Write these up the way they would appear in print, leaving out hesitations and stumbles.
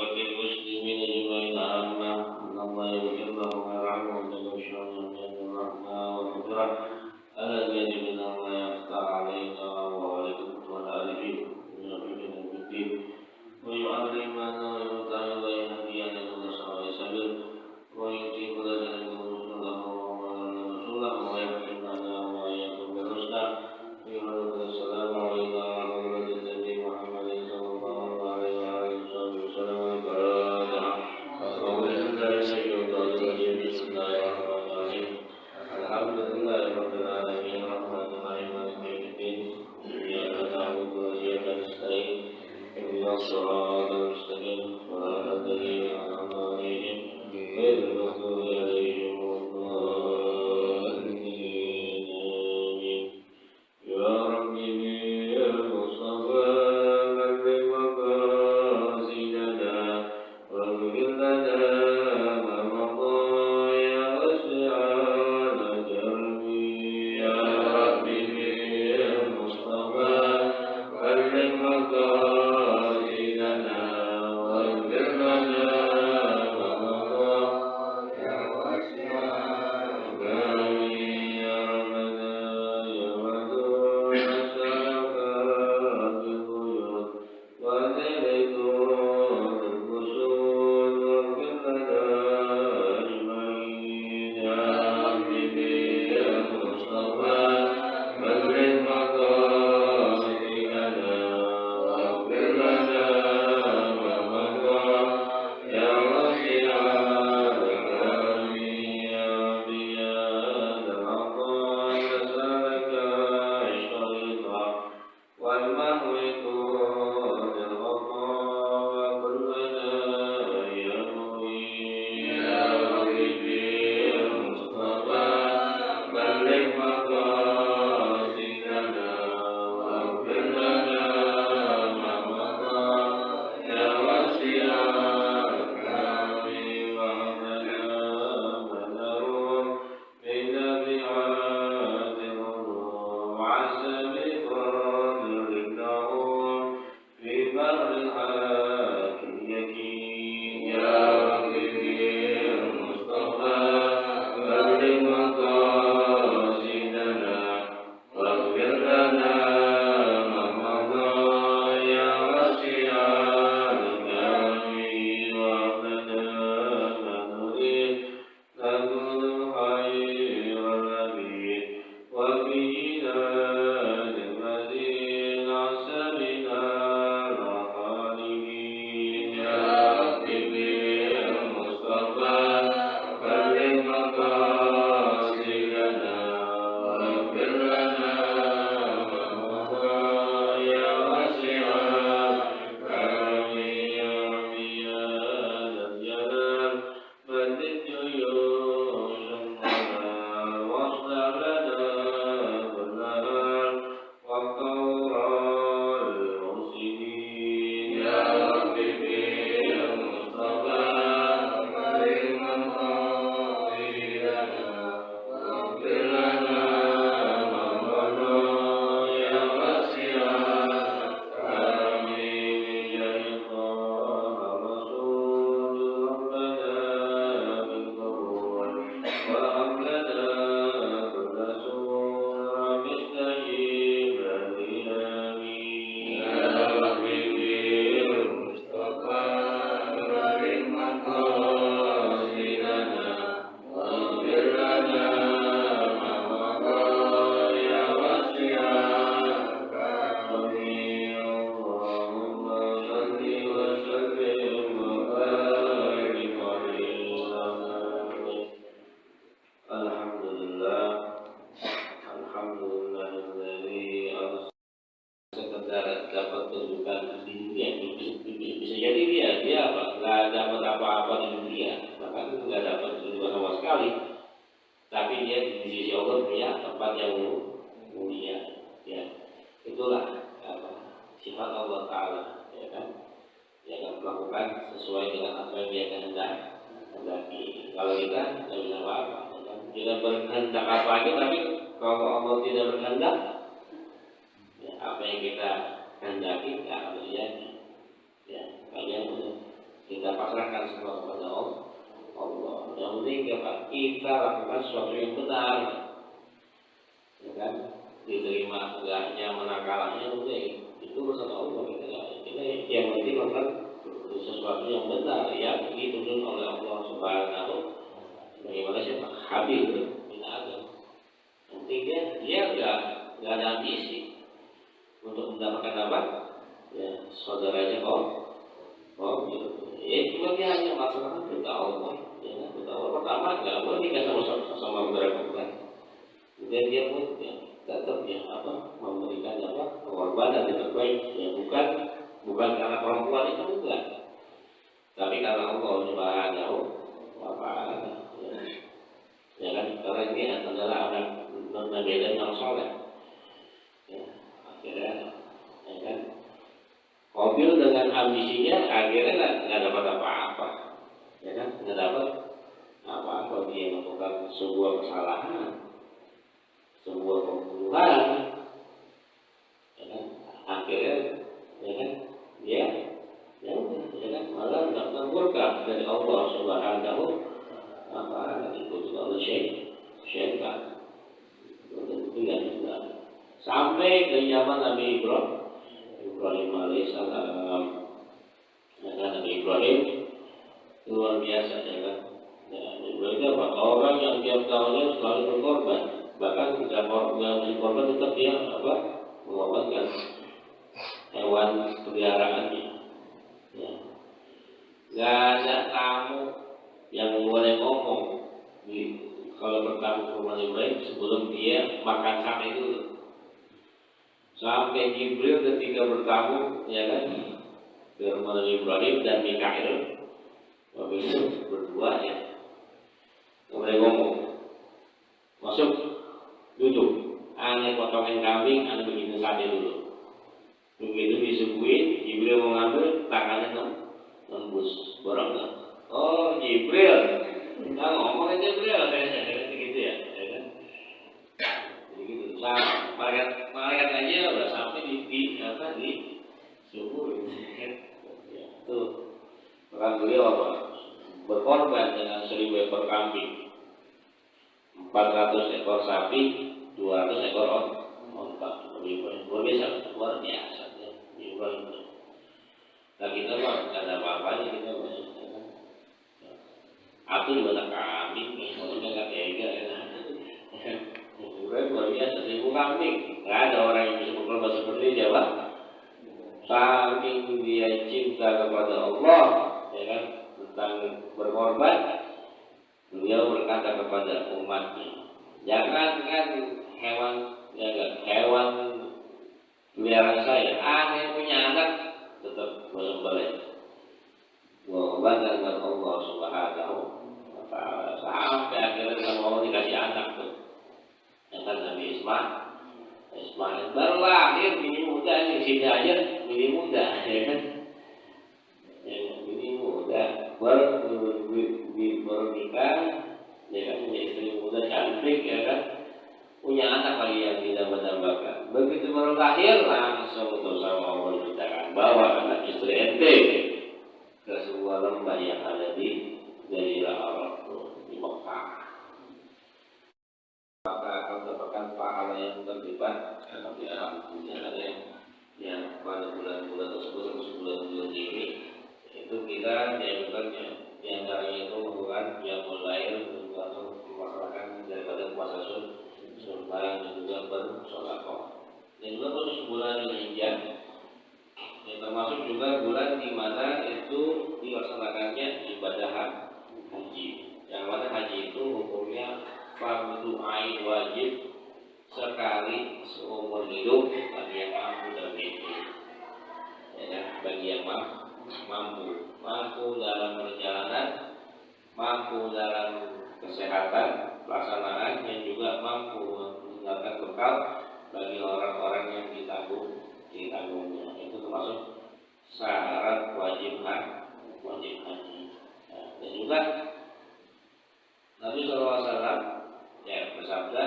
وللمسلمين أجمعين عامة أن الله يغفر لهم ويرحمهم ويغفرهم من الرحمة والقدرة الذي من الله يفتح علينا وعليكم والآلهين من الدين ويعلمنا ويطهر يهدينا كل سواء سبيل ويؤتي كل ذلك رسوله ورسوله ويختم لنا وإياكم بالرشد ويرد السلام علينا وعلى النبي محمد صلى الله عليه وسلم الفاتحة أعوذ بالله من الشيطان الرجيم بسم الله الرحمن الرحيم الحمد لله رب العالمين الرحمن الرحيم مالك يوم الدين إياك نعبد وإياك نستعين اهدنا الصراط المستقيم صراط الذين أنعمت عليهم غير المغضوب عليهم ولا الضالين آمين يا ربي بالمصطفى بلغ مقاصدنا واغفر لنا ما مضى يا واسع الكرم يا ربي بالمصطفى بلغ مقاصدنا واغفر لنا ما مضى يا tapi dia di sisi Allah punya tempat yang mulia. Ya, itulah sifat Allah Taala, ya kan? Dia akan melakukan sesuai dengan apa yang dia kehendaki. Kalau kita tidak bisa apa-apa, ya kan? Kita berkehendak apa aja, tapi kalau Allah tidak berkehendak, ya, apa yang kita kehendaki tidak akan terjadi. Ya, makanya kita pasrahkan semua kepada Allah. Yang penting kita lakukan sesuatu yang benar, ya kan? Diterima enggaknya, menakalahnya, itu urusan Allah. Kita yang penting lakukan sesuatu yang benar, yang dituntut oleh Allah Subhanahu. Bagaimana siapa? Habib bin Adam. Yang penting dia nggak ada ambisi untuk mendapatkan apa? Ya, saudaranya gitu. Cuma dia hanya melaksanakan perintah Allah. Ya, perintah Allah pertama nggak boleh nikah sama saudara. Kemudian dia pun tetap memberikan pengorbanan yang terbaik. Ya, bukan karena perempuan itu bukan, tapi karena Allah Subhanahu wa Ta'ala. Ya kan, karena ini adalah anak Nabi Adam yang soleh. Ya, akhirnya, ya kan, Qabil dengan ambisinya akhirnya nggak dapat apa-apa, ya kan, nggak dapat apa-apa. Dia melakukan sebuah kesalahan, sebuah pembunuhan, ya kan, akhirnya, ya kan, dia ya kan, malah mendapatkan murka dari Allah Subhanahu wa Ta'ala. Itu juga oleh syaitan. Sampai ke zaman Nabi Ibrahim alaihissalam. Ya kan, Nabi Ibrahim luar biasa, ya kan. Ibrahim apa? Orang yang tiap tahunnya selalu berkorban. Bahkan tidak berkorban tetap dia mengorbankan hewan peliharaannya. Ya. Gak ada tamu yang boleh ngomong kalau bertamu ke rumah Ibrahim sebelum dia makan sate dulu. Sampai Jibril ketika bertamu, ya kan, ke rumah Nabi Ibrahim dan Mikail, waktu itu berdua, ya, nggak boleh ngomong. Masuk, duduk, aneh potongan kambing, aneh bikin sate dulu. Begitu disuguhin, Jibril mau ngambil, tangannya nembus borong. Oh, Jibril, nggak ngomong aja Jibril, gitu ya, kan? Jadi gitu. Malaikat aja udah sampai di subuh, ya. Tuh, maka beliau berkorban dengan 1000 ekor kambing, 400 ekor sapi, 200 ekor onta. Luar biasa, ya. Nah, kita mah nggak ada apa-apanya, kita masih aku juga tak kambing, maksudnya nggak tega, ya. Luar biasa, 1000 kambing. Nggak ada orang yang bisa berkorban seperti dia, Pak. Saking dia cinta kepada Allah, ya kan, tentang berkorban, beliau berkata kepada umatnya, jangankan hewan, ya kan, hewan peliharaan saya, aneh punya anak tetap bersembelih. Berkorban dengan Allah Subhanahu wa Ta'ala sampai akhirnya mau dikasih anak tuh, yang kan Nabi Ismail baru lahir, bini muda, ini sini aja bini muda, ya kan, ya, bini muda baru nikah, ya kan, punya istri muda cantik, ya kan, punya anak lagi yang tidak mendambakan. Begitu baru lahir langsung untuk sama Allah diciptakan, bawa anak istri ente ke sebuah lembah yang ada di Jazirah Arab di Mekah. Maka akan mendapatkan pahala yang berlipat. Tapi alhamdulillah ada yang pada bulan-bulan tersebut termasuk bulan-bulan ini itu kita dianjurkan diantaranya itu melakukan yang mulai langsung melaksanakan daripada puasa sunnah dan juga bersedekah. Dan juga khusus bulan Dzulhijjah, yang termasuk juga bulan di mana itu dilaksanakannya ibadah haji. Yang mana haji itu hukumnya fardu ain wajib sekali seumur hidup bagi yang mampu dan miskin. Ya, bagi yang mampu dalam perjalanan, mampu dalam kesehatan, pelaksanaan yang juga mampu meninggalkan bekal bagi orang-orang yang ditanggungnya. Itu termasuk syarat wajib haji. Dan juga Nabi SAW bersabda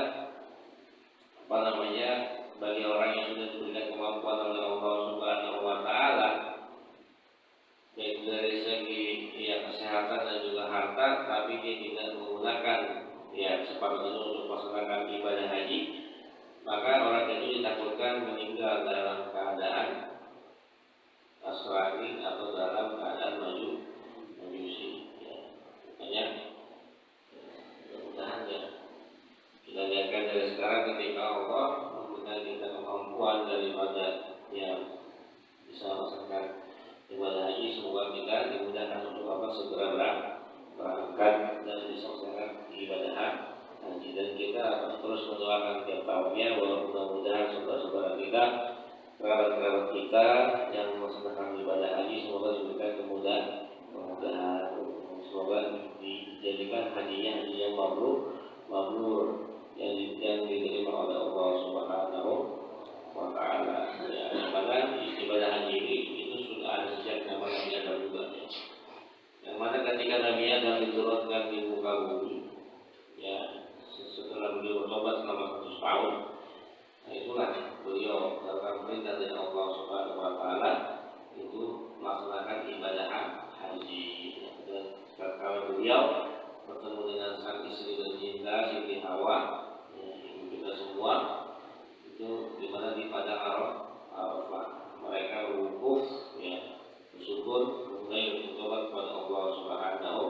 bagi orang yang sudah diberikan kemampuan oleh Allah Subhanahu wa taala baik dari segi kesehatan dan juga harta, tapi dia tidak menggunakan separuh itu untuk melaksanakan ibadah haji, maka orang itu ditakutkan meninggal dalam keadaan asrari atau dalam keadaan majusi. Makanya mudah-mudahan kita lihatkan dari sekarang ketika Allah memberikan kita kemampuan daripada yang bisa melaksanakan ibadah haji, semoga kita dimudahkan untuk segera berangkat dan bisa melaksanakan ibadah haji. Dan kita terus mendoakan tiap tahunnya bahwa mudah-mudahan saudara-saudara kita, kerabat-kerabat kita yang melaksanakan ibadah haji, semoga diberikan kemudahan, semoga dijadikan hajinya haji yang mabrur yang diterima oleh Allah Subhanahu wa taala. Mana ibadah haji ini itu sudah ada sejak zaman Nabi Adam juga. Yang mana ketika Nabi Adam diturunkan di muka bumi, setelah beliau bertobat selama 100 tahun, itulah beliau dalam perintah dari Allah Subhanahu wa taala itu melaksanakan ibadah haji. Dan kalau beliau bertemu dengan sang istri tercinta Siti Hawa, ibu kita semua, itu di mana di padang Arafah mereka wukuf bersyukur kemudian bertobat kepada Allah Subhanahu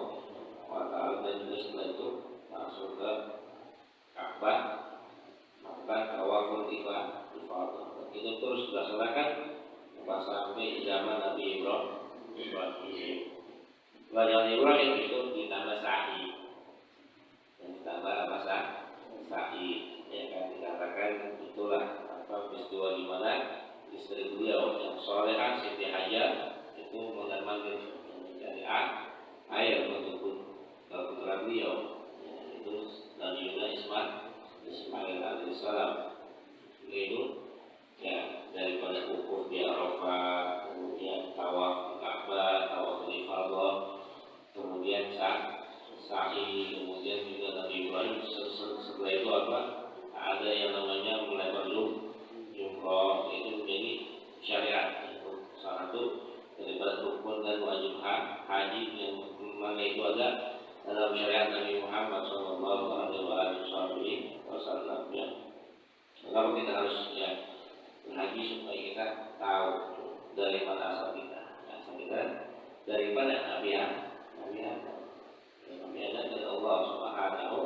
wa taala, dan juga setelah itu masuk ke Ka'bah melakukan tawaful ifadah. Itu terus dilaksanakan sampai zaman Nabi Ibrahim. Zaman Ibrahim itu ditambah sa'i, dan ditambah sa'i, kan dikatakan itulah peristiwa di mana istri beliau yang solehah Siti Hajar itu mencari air untuk putra beliau, itu Nabi Ismail alaihissalam. Itu daripada wukuf di Arafah, kemudian tawaf di Ka'bah, tawaf di Ifadah, kemudian sa'i, kemudian juga Nabi Ibrahim setelah itu ada yang namanya mulai jumroh, itu menjadi syariat, itu salah satu daripada rukun dan wajib haji yang mana itu ada dalam syariat Nabi Muhammad SAW. Kalau kita harus berhaji supaya kita tahu dari mana asal kita. Asal kita daripada Nabi Adam. Nabi Adam dari Allah Subhanahu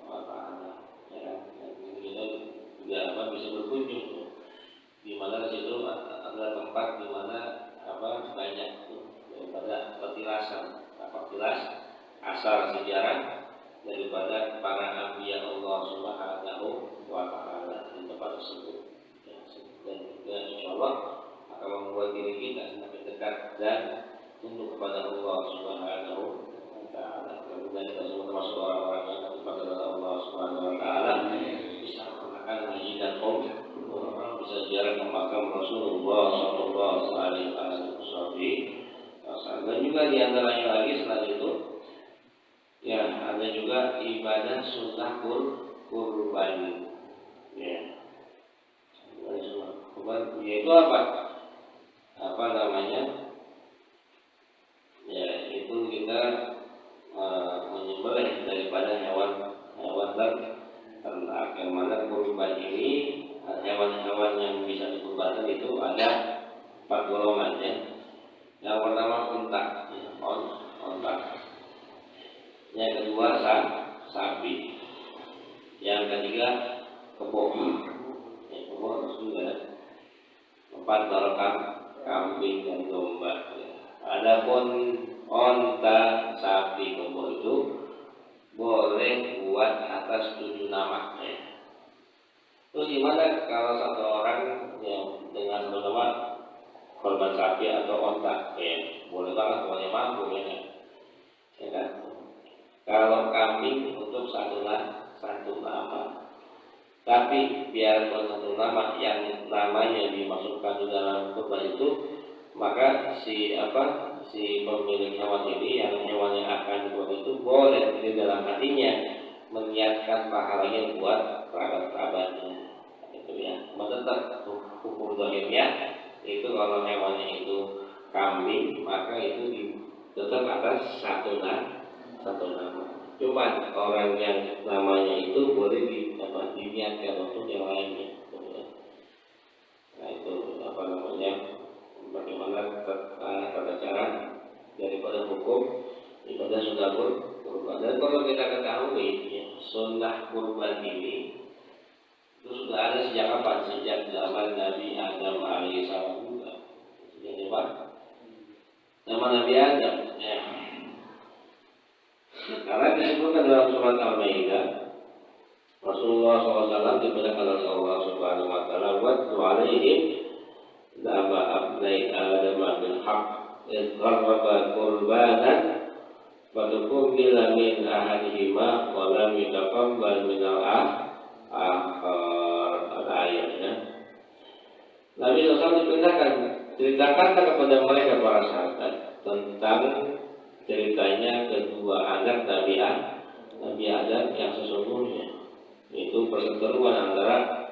wa taala. Kita juga bisa berkunjung di mana di situ adalah tempat di mana banyak daripada petilas asal sejarah daripada para anbiya Allah Subhanahu wa taala di tempat tersebut. Dan juga insyaallah akan membuat diri kita semakin dekat dan tunduk kepada Allah Subhanahu wa taala. Semoga kita semua termasuk orang-orang yang takut kepada Allah Subhanahu wa taala, bisa melaksanakan haji dan umrah, bisa ziarah ke makam Rasulullah sallallahu alaihi wasallam. Dan juga di antaranya lagi selain itu ada juga ibadah sunnah kurban. Yaitu apa namanya? Itu kita menyembelih daripada hewan ternak, yang mana kurban ini hewan-hewan yang bisa dikurbankan itu ada 4 golongan. Yang pertama unta. Yang kedua sapi. Yang ketiga kebo. Kebo harus juga. 4 baru kambing dan domba. Adapun onta, sapi, kebo itu boleh buat atas 7 nama. Terus gimana kalau satu orang yang dengan satu nama korban sapi atau onta? Boleh banget, boleh mampu ya kan? Kalau kambing untuk satu Tapi biarpun satu nama yang namanya dimasukkan di dalam kurban itu, maka si pemilik hewan ini yang hewan yang akan dibuat itu boleh di dalam hatinya meniatkan pahalanya buat kerabat-kerabatnya. Itu ya. Tetap hukum zahirnya itu kalau hewannya itu kambing, maka itu tetap atas satu nama. Cuman orang yang namanya itu boleh diniatkan untuk yang lainnya. Nah itu bagaimana tata cara daripada hukum ibadah sunnah kurban. Dan kalau kita ketahui ya, sunnah kurban ini itu sudah ada sejak kapan? Sejak zaman Nabi Adam alaihissalam juga. Sejak apa? Zaman Nabi Adam ya. Karena disebutkan dalam surat Al-Maidah, Rasulullah SAW diperintahkan oleh Allah Subhanahu Wa Taala, "Watlu alaihim nama abnai Adam bil haq, qarraba qurbanan, fatuqbila min ahadihima wa lam yutaqabbal min al-akhar." Ada ayatnya. Nabi SAW diperintahkan, ceritakanlah kepada mereka para sahabat tentang ceritanya kedua anak Nabi Adam yang sesungguhnya, itu perseteruan antara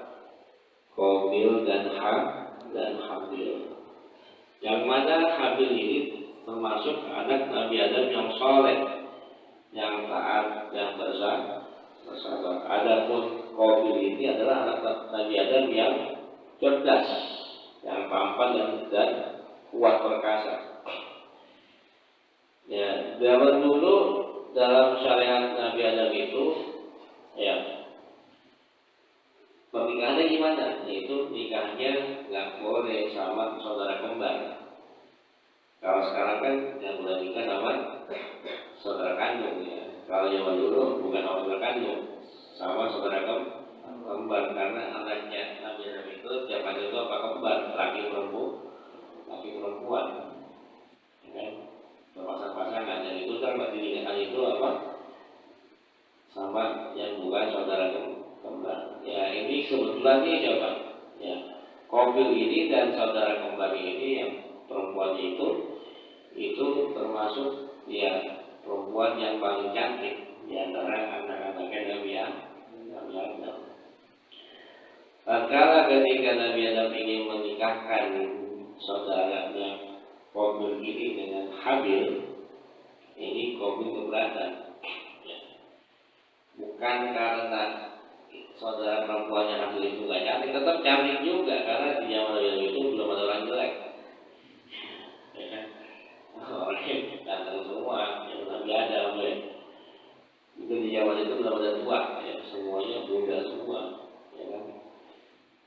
Qabil dan Habil. Yang mana Habil ini termasuk anak Nabi Adam yang soleh, yang taat, yang bersabar. Adapun Qabil ini adalah anak Nabi Adam yang cerdas, yang tampan dan kuat perkasa. Ya, zaman dulu dalam syariat Nabi Adam itu, ya, pernikahannya gimana? Yaitu nikahnya nggak boleh sama saudara kembar. Kalau sekarang kan yang boleh nikah sama saudara kandung ya. Kalau zaman dulu bukan sama saudara kandung, sama saudara kembar, karena anaknya Nabi Adam itu tiap hari itu apa kembar, laki perempuan, ya kan? Berpasang-pasangan, dan itu kan berarti nikah itu apa? Sama yang bukan saudara kembar. Ya ini kebetulan ini siapa? Ya, Qabil ini dan saudara kembar ini yang perempuannya itu termasuk ya perempuan yang paling cantik di antara anak-anaknya Nabi Adam. Tatkala ketika Nabi Adam ingin menikahkan saudaranya Qabil ini dengan Habil, ini Qabil keberatan, ya. Bukan karena saudara perempuannya Habil itu gak cantik, tetap cantik juga, karena di zaman itu belum ada orang jelek, ya kan? Orang ganteng semua, yang Nabi Adam ya. Itu di zaman itu belum ada tua, ya. Semuanya muda semua, ya kan?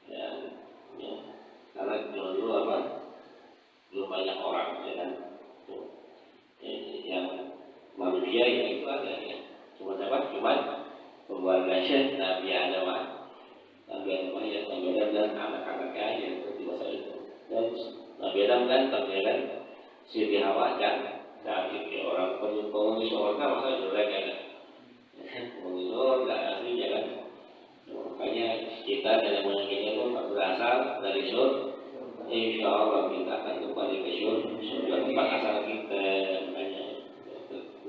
Ya. Karena dulu apa? Belum banyak orang, ya kan? Yang manusia yang itu ada ya. Cuma keluarganya Nabi Adam dan anak-anaknya yang seperti masa itu. Dan Nabi Adam ganteng ya kan? Siti Hawa cantik ya, orang penghuni surga masa jelek ya kan? Penghuni surga aslinya kan? Makanya kita dalam mengenai itu berasal dari surga. Insya Allah kita akan kembali ke surga, tempat asal kita.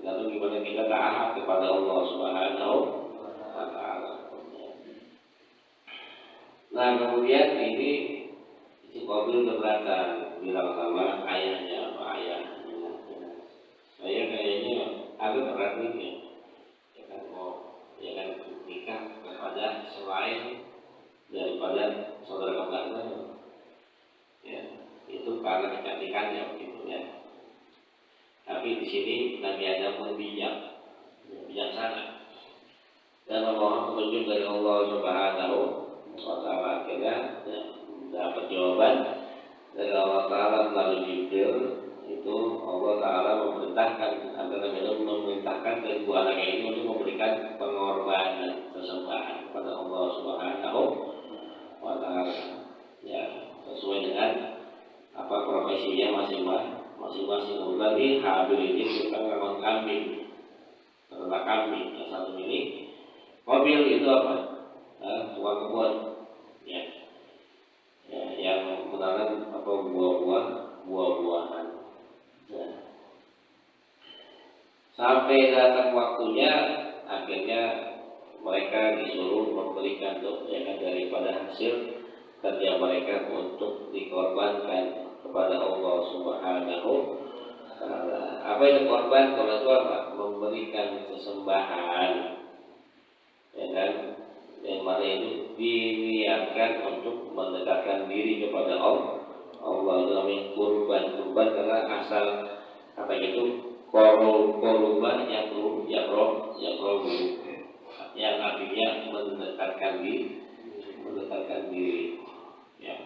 Lalu gimana kita taat kepada Allah Subhanahu wa Ta'ala. Nah kemudian ini si Qabil keberatan, bilang sama ayahnya, saya kayaknya agak berat nih, ya kan? Ya kan, nikah kepada selain daripada saudara kembar. Ya, itu karena kecantikannya begitu ya. Tapi di sini Nabi Adam pun bijaksana dan memohon petunjuk dari Allah Subhanahu wa Ta'ala. Akhirnya ya, dapat jawaban dari Allah Ta'ala melalui Jibril. Itu Allah Ta'ala memerintahkan agar Nabi Adam memerintahkan kedua anaknya ini untuk memberikan pengorbanan persembahan kepada Allah Subhanahu wa Ta'ala. Ya, sesuai dengan profesinya masing-masing. Berarti Habil ini bukan memang kambing, ternak kambing. Yang satu ini Qabil itu apa? Tukang tukang kebun, ya, ya yang menanam buah-buahan. Nah, sampai datang waktunya, akhirnya mereka disuruh memberikan tuh, ya kan, daripada hasil kerja mereka untuk dikorbankan kepada Allah Subhanahu wa Ta'ala. Apa itu korban? Kalau itu apa? Memberikan sesembahan, ya kan? Yang mana itu diniatkan untuk mendekatkan diri kepada Allah. Allah itu namanya kurban karena asal kata itu korban yang artinya mendekatkan diri, ya.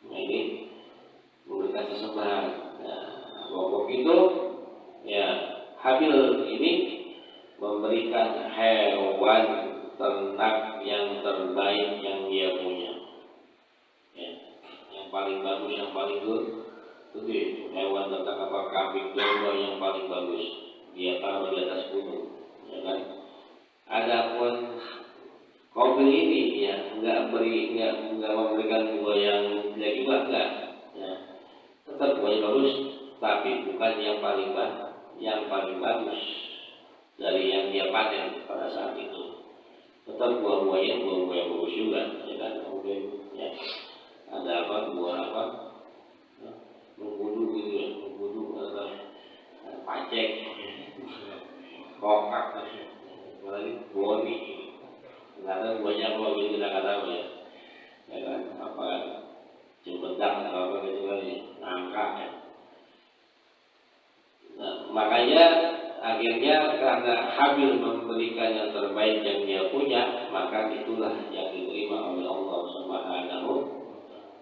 Nah, ini memberikan sesembahan. Nah, pokok itu, ya, Habil ini memberikan hewan ternak yang terbaik yang dia punya, ya, yang paling bagus, yang paling gede. Hewan ternak apa, kambing domba yang paling bagus dia taruh di atas gunung, ya kan. Adapun Qabil ini, ya, enggak memberikan buah yang jelek juga, enggak, ya, tetap buah yang bagus, tapi bukan yang paling bagus dari yang dia panen pada saat itu. Tetap buah yang bagus juga, ya kan. Mungkin, ya, ada apa, buah apa, mengkudu gitu, ya, mengkudu atau pacek, kokak, apalagi boni, nggak tahu buahnya apa, gitu kita nggak tahu, ya, ya kan, apa cempedak atau apa gitu kan, nangka, ya. Nah, makanya akhirnya karena Habil memberikan yang terbaik yang dia punya, maka itulah yang diterima oleh Allah Subhanahu,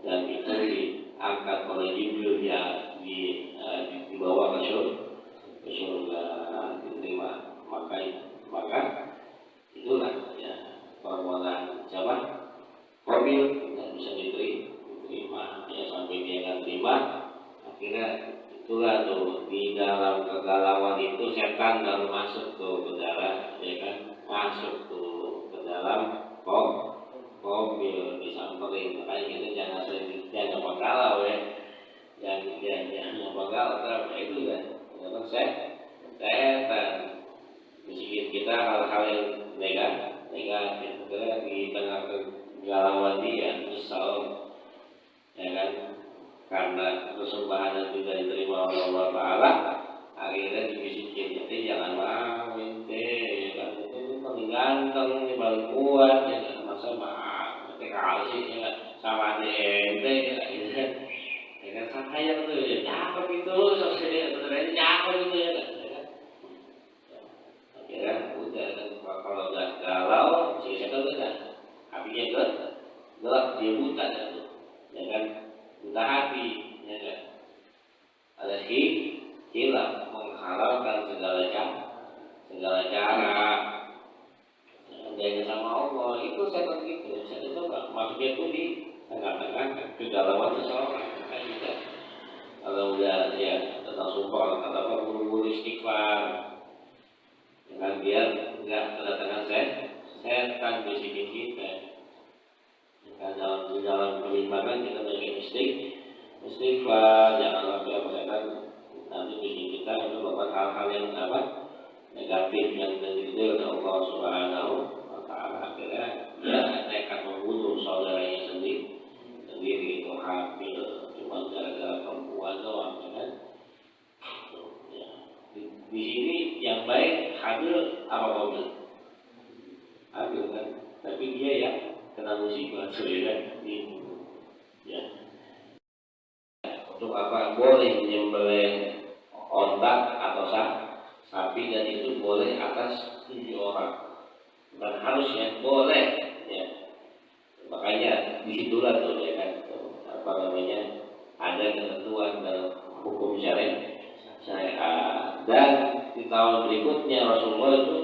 dan itu diangkat oleh Jibril, ya, dibawa ke surga, diterima. Maka itulah, ya, permohonan zaman Qabil tidak bisa diterima, ya, sampai dia nggak terima. Akhirnya itulah tuh, di dalam kegalauan itu setan baru masuk tuh ke dalam, ya kan, masuk tuh ke dalam Qabil, disamperin. Makanya kita jangan galau, ya, jangan galau, karena itu kan, setan bisikin kita hal-hal yang negatif. Karena di tengah kegalauan dia misal, ya kan, karena persembahan yang tidak diterima oleh Allah Ta'ala, akhirnya dibisikin, jadi jangan mau ente, ya kan, itu paling ganteng, ini paling kuat, ya kan, masa ente kalah sih, ya kan, sama ente, ya kan, ya kan, sayang tuh, ya, cakep itu, sebenarnya cakep itu, ya kan. Akhirnya udah, kalau udah galau, si setan udah, apinya gelap, dia buta, ya kan, buta hati, ya kan. Ada hilang, menghalalkan segala cara, adanya sama Allah. Itu setan gitu, setan itu maksudnya itu di tengah-tengah kegalauan seseorang. Makanya kita kalau udah, ya, tentang sumpah atau apa, buru-buru istighfar, dengan biar enggak kedatangan setan bisikin kita. Dalam pelimbangan kita banyak istighfar, jangan sampai apa, setan nanti bisikin kita itu melakukan hal-hal yang apa, negatif yang diridhoi oleh Allah Subhanahu wa Ta'ala. Akhirnya dia nekat membunuh saudaranya sendiri itu Habil, cuma gara-gara perempuan doang, kan. Ya. Di sini yang baik Habil apa Qabil? Habil, kan, tapi dia yang kena musibah, kan, ya. Untuk apa boleh menyembelih onta atau sapi, dan itu boleh atas 7 orang, dan harusnya boleh, ya. Makanya disitulah tuh, ya kan, apa namanya, ada ketentuan dalam hukum syariat. Dan di tahun berikutnya Rasulullah itu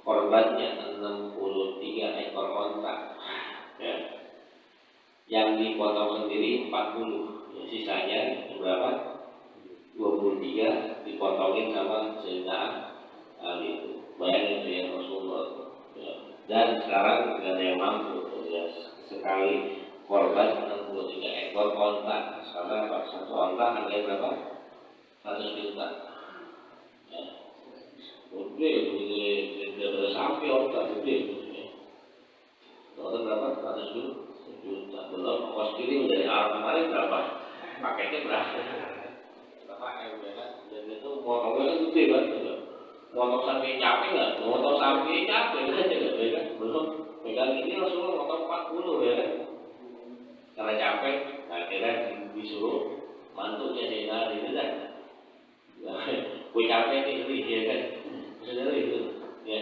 korbannya 63 ekor onta, ya, yang dipotong sendiri 40, ya, sisanya berapa? 23 dipotongin sama Sayyidina Ali itu. Bayangin itu, ya, Rasulullah, ya, Dan sekarang tidak ada yang mampu ya, sekali korban 63 ekor onta. Karena satu onta harganya berapa? 100 juta. Ya. Gede, daripada sapi onta gede. Onta berapa? 100 juta. Belum ongkos kirim dari Arab kemarin berapa? Paketnya berapa? Berapa M ya kan? Dan itu motongnya kan gede banget. Motong sapi capek nggak? Motong sapi capek kan ya kan? Belum. Megang ini langsung motong 40 ya kan? Karena capek, akhirnya disuruh mantunya sehingga ini kan. Gue capek nih, ya kan? Saudara itu, ya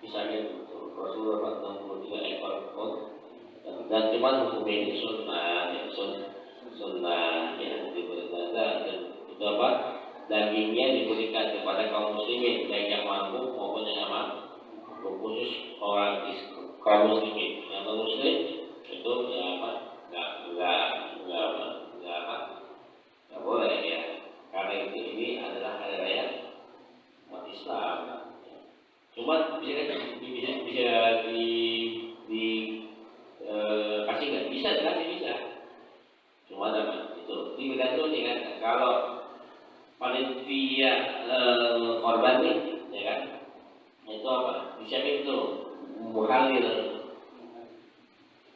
misalnya Rasulullah 63 ekor pun, dan cuma hukum ini sunnah, ya sunnah, ya diberikan dan itu apa? Dagingnya diberikan kepada kaum muslimin, baik yang mampu maupun yang mampu, khusus orang kaum muslimin, yang non muslim itu ya apa? Nggak boleh ya, karena ini adalah hari raya umat Islam. Cuma bisa kasih nggak bisa dikasih bisa. Cuma apa itu dibergantung nih kan. Kalau panitia korban nih, ya kan? Itu apa? Disiapin tuh muhalil.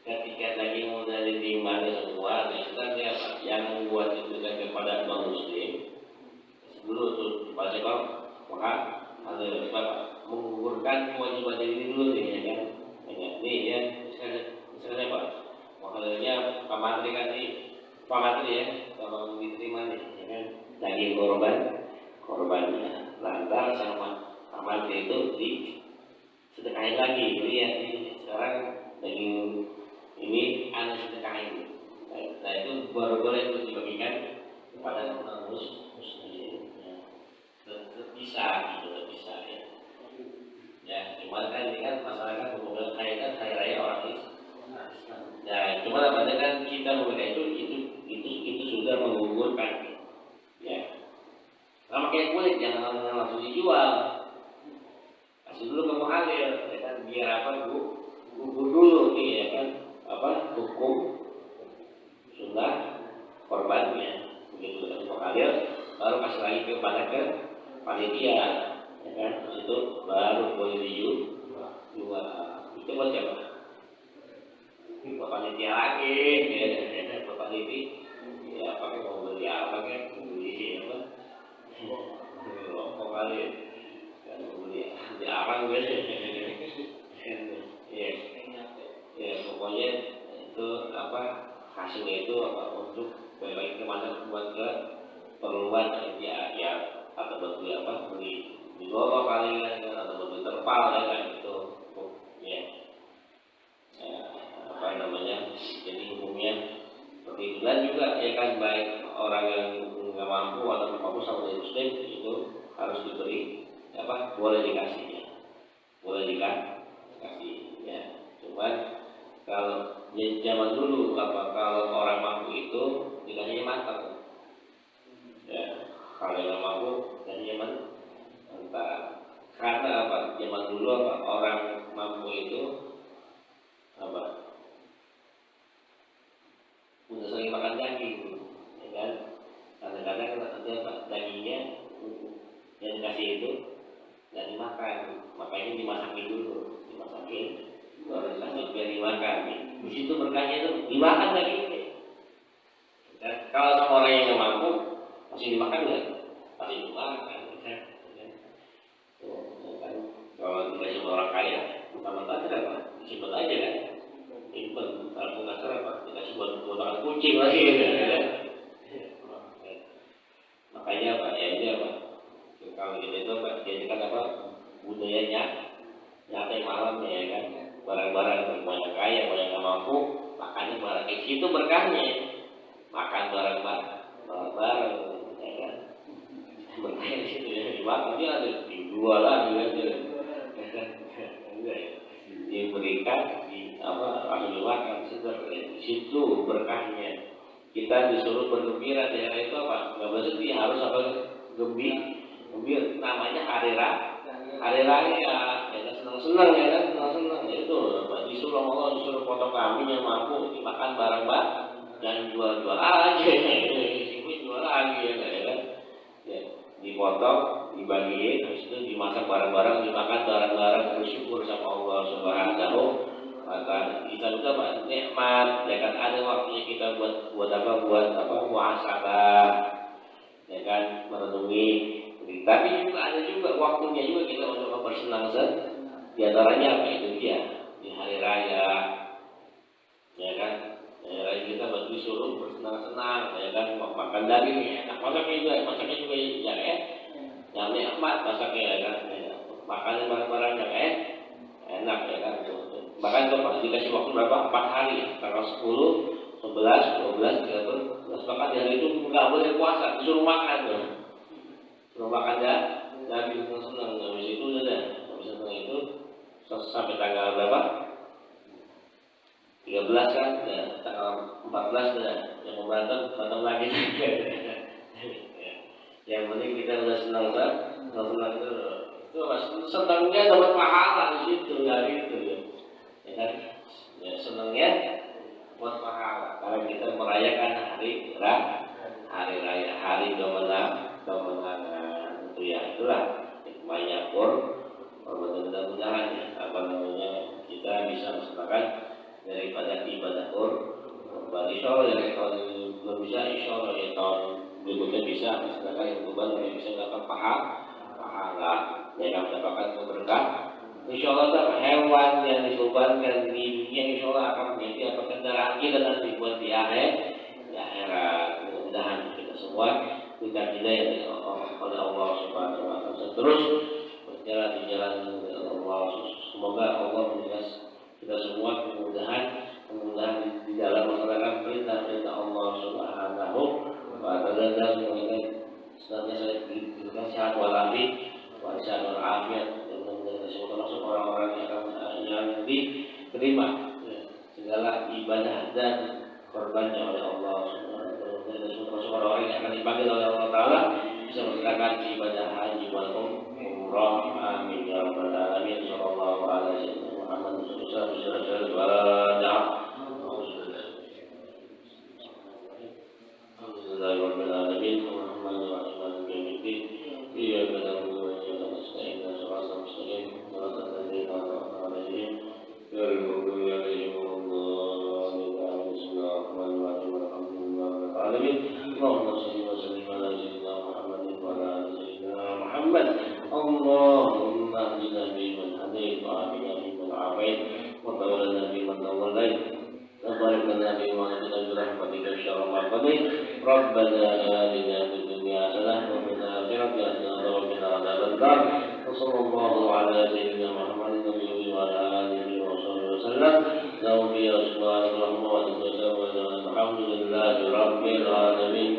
Ketika daging udah ditimbang semua, itu kan dia apa? Yang membuat itu kan kepada non muslim. Dulu tuh dibaca kok, maka ada sebab menggugurkan kewajiban diri dulu nih, ya kan? Nih ya, misalnya apa? Mahalnya pamatri kan nih, pamatri ya, kalau diterima nih, ya kan? Daging korbannya, lantar sama pamatri itu di sedekahin lagi, jadi ya sekarang daging ini anda sedekahin. Nah itu baru boleh itu dibagikan kepada muslim. Terpisah gitu, terpisah ya. Ya, cuma kan ini kan masyarakat berhubungan kaitan hari raya orang Islam. Ya, cuma apa kan kita memberikan itu sudah menggugurkan. Ya. Kalau pakai kulit jangan langsung dijual. Kasih dulu ke muhalir, ya kan biar apa gugur dulu nih ya kan apa hukum sunnah korbannya begitu dari muhalir baru kasih lagi kepada ke panitia ya kan itu baru boleh dijual itu buat siapa? Buat panitia lagi ya buat panitia ya pakai mau beli apa kan beli apa rokok kali kan beli di arang gitu ya pokoknya itu apa hasilnya itu apa untuk balik kemana buat ke perluan ya atau beli apa beli di lorong kali kan atau beli terpal ya kan itu ya apa namanya jadi hukumnya seperti itu dan juga ya kan baik orang yang nggak mampu atau mampu sama muslim itu harus diberi apa boleh dikasih ya boleh dikasih ya cuman kalau zaman dulu apa kalau orang mampu itu dikasihnya matang ya kalau yang mampu dikasihnya mentah karena apa zaman dulu apa orang mampu itu apa udah sering makan daging ya kan kadang-kadang nanti apa dagingnya yang dikasih itu dan dimakan makanya dimasakin dulu baru dikasih biar dimakan di situ berkahnya itu dimakan dagingnya dan kalau sama orang yang nggak mampu masih dimakan nggak pasti dimakan kan kalau dikasih sama orang kaya mentah-mentah apa disimpan aja kan simpan kalau nggak apa dikasih buat makan kucing lagi kan makanya apa ya ini apa kalau gitu itu apa jadikan apa budayanya nyata malam ya kan barang-barang banyak kaya banyak nggak mampu makanya barang di situ berkahnya makan barang-barang ya kan berkahnya di situ ya dimakan dia ada dijual lagi kan diberikan di apa langsung dimakan di situ berkahnya kita disuruh bergembira di hari itu apa nggak bersedih harus apa gembira namanya hari raya ya senang-senang ya kan senang-senang ya Ramadhan disuruh potong kambing yang mampu dimakan bareng-bareng, jangan jual-jual aja, jual lagi ya kan? Ya, dipotong, dibagiin, habis itu dimasak bareng-bareng, dimakan bareng-bareng, bersyukur sama Allah Subhanahu. Maka kita juga Pak nikmat, ya kan ada waktunya kita buat muhasabah, ya kan merenungi. Tapi juga ada juga waktunya juga kita untuk bersenang-senang. Di antaranya apa itu dia di hari raya, ya kan? Hari raya kita bagi suruh bersenang-senang, ya kan makan daging enak, masaknya juga yang nikmat masaknya ya kan, makanan barang-barang yang enak ya kan. Bahkan kalau dikasih waktu berapa? 4 hari, tanggal 10, 11, 12, 13, bahkan di hari itu nggak boleh puasa, disuruh makan tuh. Suruh makan ya, Nabi senang, habis itu udah deh, habis senang itu sampai tanggal berapa? 13 kan, ya, tanggal 14 udah, yang membantu datang lagi. Yang penting kita udah senang itu senangnya dapat pahala di situ, dari itu ya. Ya kan? Ya, senangnya buat pahala karena kita merayakan hari raya, hari kemenangan itu ya, itulah hikmahnya mudah-mudahan ya, kita bisa melaksanakan daripada ibadah kurban. Insyaallah ya, kalau belum bisa insyaallah ya tahun berikutnya bisa, misalkan yang kurban yang bisa dapat pahala yang mendapatkan keberkahan. Insyaallah hewan yang dikurbankan di dunia insyaallah akan menjadi kendaraan kita nanti buat di akhirat. Mudah-mudahan kita semua diberikan hidayah oleh Allah Subhanahu wa taala terus berjalan di jalan Allah. Semoga Allah memberikan kita semua kemudahan di dalam melaksanakan perintah-perintah Allah Subhanahu wa taala, dan semoga senantiasa diberikan sehat walafiat, dan mudah-mudahan semua termasuk orang-orang yang diterima segala ibadah dan korbannya oleh Allah Subhanahu wa taala, dan semua termasuk orang-orang yang akan dipanggil oleh Allah Taala bisa melaksanakan ibadah haji wal umrah. Amin ya rabbal alamin. Sallallahu alaihi wasallam. Muhammad sallallahu alaihi wasallam. Alhamdulillahirabbil alamin. Arrahmanirrahim. Maliki yaumiddin. Iyyaka na'budu wa iyyaka nasta'in. Shiratal mustaqim. Shiratal ladzina an'amta 'alaihim ghairil maghdubi 'alaihim waladdallin. Bismillahirrahmanirrahim. Alhamdulillahirabbil alamin. Allahumma shalli wa sallim ala sayyidina Muhammadin wa ala ali sayyidina Muhammad. Allahumma hdina biman hadayt wa afina biman afayt wa tawallana biman tawallayt wa barik lana bima atina bi rahmatika syarra ma qadayt. Rabbana atina fid dunya hasanah wa fil akhirati hasanah wa qina adzabannar. Sallallahu ala sayyidina Muhammadin wa ala alihi wa sahbihi wasallam. Alhamdulillahi rabbil alamin.